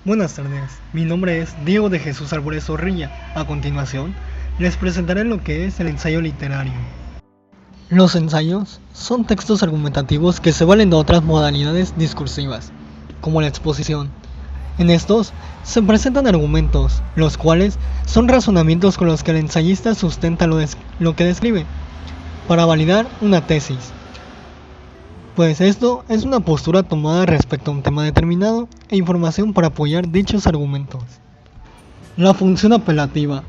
Buenas tardes, mi nombre es Diego de Jesús Álvarez Zorrilla. A continuación, les presentaré lo que es el ensayo literario. Los ensayos son textos argumentativos que se valen de otras modalidades discursivas, como la exposición. En estos se presentan argumentos, los cuales son razonamientos con los que el ensayista sustenta lo que describe, para validar una tesis. Pues esto es una postura tomada respecto a un tema determinado e información para apoyar dichos argumentos. La función apelativa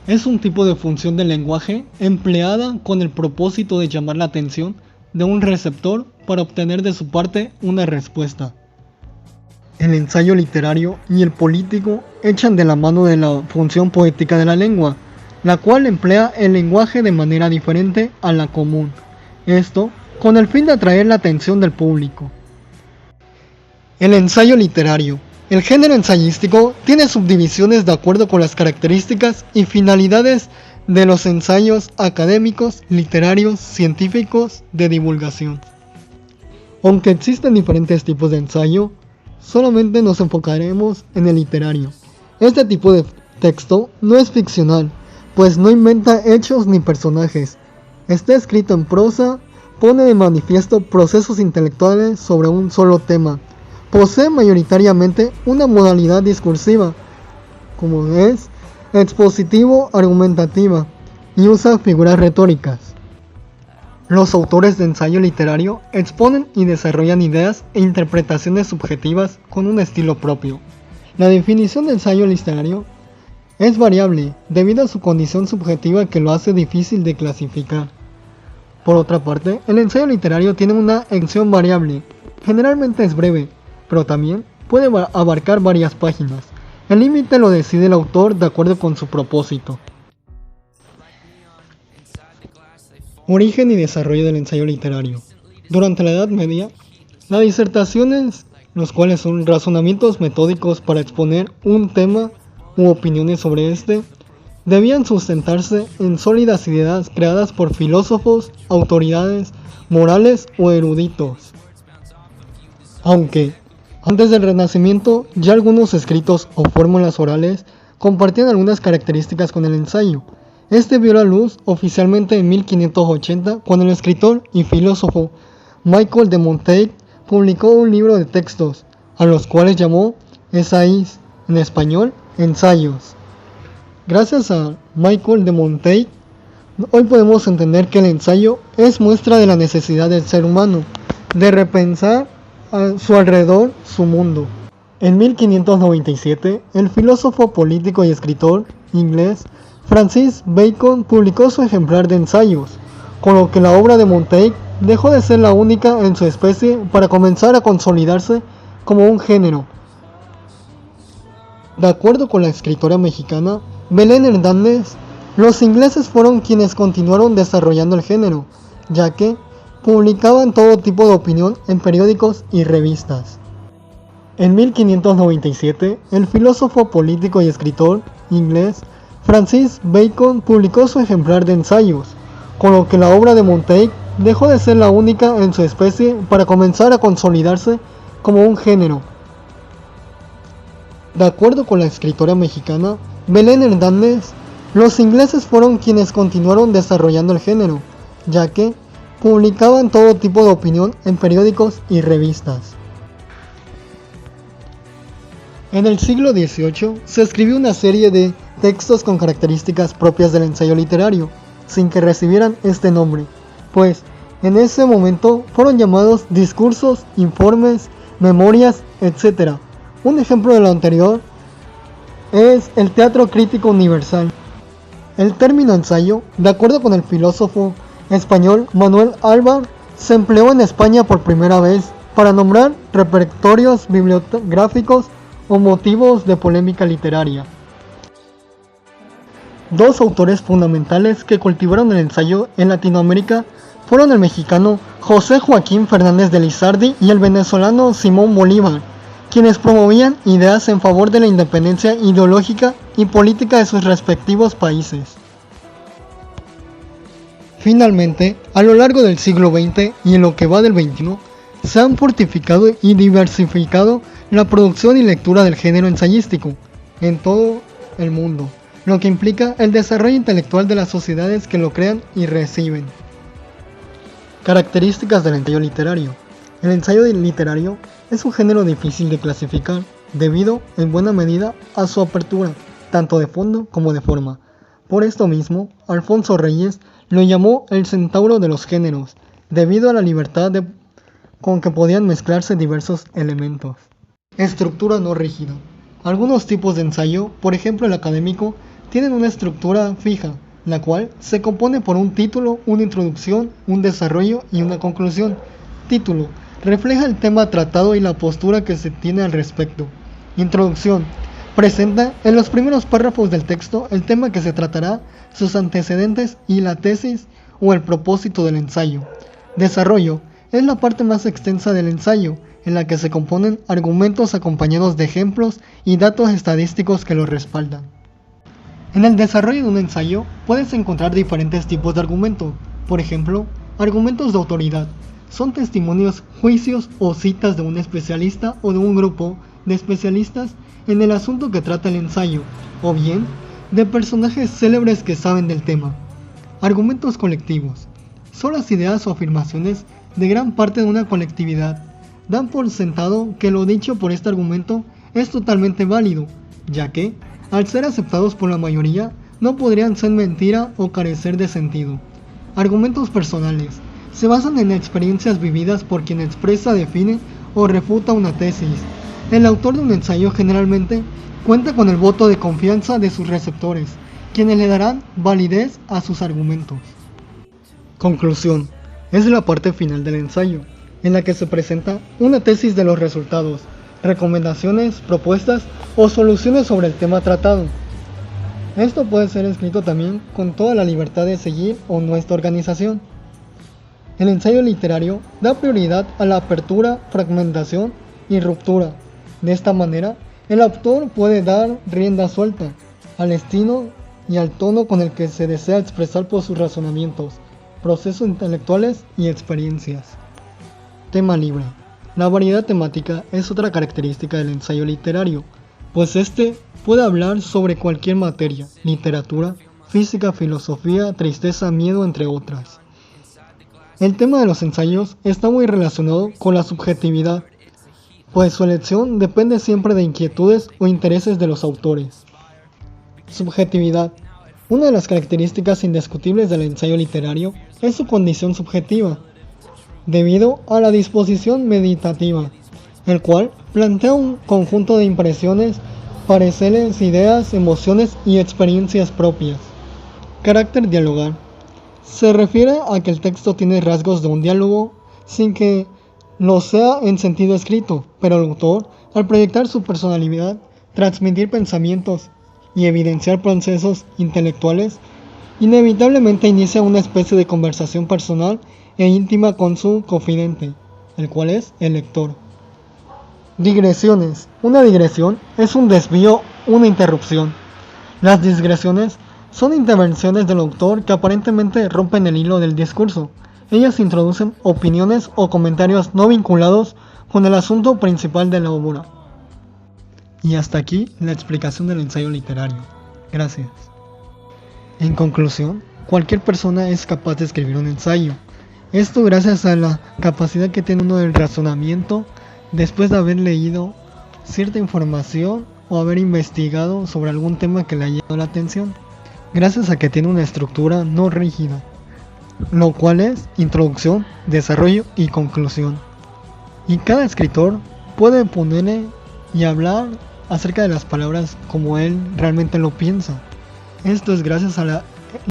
es un tipo de función del lenguaje empleada con el propósito de llamar la atención de un receptor para obtener de su parte una respuesta. El ensayo literario y el político echan de la mano de la función poética de la lengua, la cual emplea el lenguaje de manera diferente a la común. Esto con el fin de atraer la atención del público. El ensayo literario. El género ensayístico tiene subdivisiones de acuerdo con las características y finalidades de los ensayos académicos, literarios, científicos, de divulgación. Aunque existen diferentes tipos de ensayo, solamente nos enfocaremos en el literario. Este tipo de texto no es ficcional, pues no inventa hechos ni personajes. Está escrito en prosa, pone de manifiesto procesos intelectuales sobre un solo tema. Posee mayoritariamente una modalidad discursiva, como es expositivo-argumentativa, y usa figuras retóricas. Los autores de ensayo literario exponen y desarrollan ideas e interpretaciones subjetivas con un estilo propio. La definición de ensayo literario es variable debido a su condición subjetiva que lo hace difícil de clasificar. Por otra parte, el ensayo literario tiene una extensión variable, generalmente es breve, pero también puede abarcar varias páginas. El límite lo decide el autor de acuerdo con su propósito. Origen y desarrollo del ensayo literario. Durante la Edad Media, las disertaciones, los cuales son razonamientos metódicos para exponer un tema u opiniones sobre este, debían sustentarse en sólidas ideas creadas por filósofos, autoridades morales o eruditos. Aunque, antes del Renacimiento, ya algunos escritos o fórmulas orales compartían algunas características con el ensayo. Este vio la luz oficialmente en 1580, cuando el escritor y filósofo Michel de Montaigne publicó un libro de textos, a los cuales llamó Essays, en español, ensayos. Gracias a Michel de Montaigne, hoy podemos entender que el ensayo es muestra de la necesidad del ser humano de repensar a su alrededor su mundo. En 1597, el filósofo político y escritor inglés Francis Bacon publicó su ejemplar de ensayos, con lo que la obra de Montaigne dejó de ser la única en su especie para comenzar a consolidarse como un género. De acuerdo con la escritora mexicana Belén Hernández, los ingleses fueron quienes continuaron desarrollando el género, ya que publicaban todo tipo de opinión en periódicos y revistas. En 1597, el filósofo político y escritor inglés Francis Bacon publicó su ejemplar de ensayos, con lo que la obra de Montaigne dejó de ser la única en su especie para comenzar a consolidarse como un género. De acuerdo con la escritora mexicana Belén Hernández, los ingleses fueron quienes continuaron desarrollando el género, ya que publicaban todo tipo de opinión en periódicos y revistas. En el siglo XVIII se escribió una serie de textos con características propias del ensayo literario, sin que recibieran este nombre, pues en ese momento fueron llamados discursos, informes, memorias, etc. Un ejemplo de lo anterior es el teatro crítico universal. El término ensayo, de acuerdo con el filósofo español Manuel Alvar, se empleó en España por primera vez para nombrar repertorios bibliográficos o motivos de polémica literaria. Dos autores fundamentales que cultivaron el ensayo en Latinoamérica fueron el mexicano José Joaquín Fernández de Lizardi y el venezolano Simón Bolívar, quienes promovían ideas en favor de la independencia ideológica y política de sus respectivos países. Finalmente, a lo largo del siglo XX y en lo que va del XXI, se han fortificado y diversificado la producción y lectura del género ensayístico en todo el mundo, lo que implica el desarrollo intelectual de las sociedades que lo crean y reciben. Características del ensayo literario. El ensayo literario es un género difícil de clasificar debido, en buena medida, a su apertura, tanto de fondo como de forma. Por esto mismo, Alfonso Reyes lo llamó el centauro de los géneros, debido a la libertad con que podían mezclarse diversos elementos. Estructura no rígida. Algunos tipos de ensayo, por ejemplo el académico, tienen una estructura fija, la cual se compone por un título, una introducción, un desarrollo y una conclusión. Título: refleja el tema tratado y la postura que se tiene al respecto. Introducción: presenta en los primeros párrafos del texto el tema que se tratará, sus antecedentes y la tesis o el propósito del ensayo. Desarrollo: es la parte más extensa del ensayo, en la que se componen argumentos acompañados de ejemplos y datos estadísticos que los respaldan. En el desarrollo de un ensayo puedes encontrar diferentes tipos de argumentos. Por ejemplo, argumentos de autoridad. Son testimonios, juicios o citas de un especialista o de un grupo de especialistas en el asunto que trata el ensayo, o bien de personajes célebres que saben del tema. Argumentos colectivos. Son las ideas o afirmaciones de gran parte de una colectividad. Dan por sentado que lo dicho por este argumento es totalmente válido, ya que, al ser aceptados por la mayoría, no podrían ser mentira o carecer de sentido. Argumentos personales. Se basan en experiencias vividas por quien expresa, define o refuta una tesis. El autor de un ensayo generalmente cuenta con el voto de confianza de sus receptores, quienes le darán validez a sus argumentos. Conclusión. Es la parte final del ensayo, en la que se presenta una tesis de los resultados, recomendaciones, propuestas o soluciones sobre el tema tratado. Esto puede ser escrito también con toda la libertad de seguir o no esta organización. El ensayo literario da prioridad a la apertura, fragmentación y ruptura. De esta manera, el autor puede dar rienda suelta al estilo y al tono con el que se desea expresar por sus razonamientos, procesos intelectuales y experiencias. Tema libre. La variedad temática es otra característica del ensayo literario, pues este puede hablar sobre cualquier materia, literatura, física, filosofía, tristeza, miedo, entre otras. El tema de los ensayos está muy relacionado con la subjetividad, pues su elección depende siempre de inquietudes o intereses de los autores. Subjetividad. Una de las características indiscutibles del ensayo literario es su condición subjetiva, debido a la disposición meditativa, el cual plantea un conjunto de impresiones, pareceres, ideas, emociones y experiencias propias. Carácter dialogal. Se refiere a que el texto tiene rasgos de un diálogo sin que lo sea en sentido escrito, pero el autor, al proyectar su personalidad, transmitir pensamientos y evidenciar procesos intelectuales, inevitablemente inicia una especie de conversación personal e íntima con su confidente, el cual es el lector. Digresiones. Una digresión es un desvío, una interrupción. Las digresiones son intervenciones del autor que aparentemente rompen el hilo del discurso. Ellas introducen opiniones o comentarios no vinculados con el asunto principal de la obra. Y hasta aquí la explicación del ensayo literario. Gracias. En conclusión, cualquier persona es capaz de escribir un ensayo. Esto gracias a la capacidad que tiene uno del razonamiento después de haber leído cierta información o haber investigado sobre algún tema que le haya llamado la atención. Gracias a que tiene una estructura no rígida, lo cual es introducción, desarrollo y conclusión. Y cada escritor puede ponerle y hablar acerca de las palabras como él realmente lo piensa. Esto es gracias a la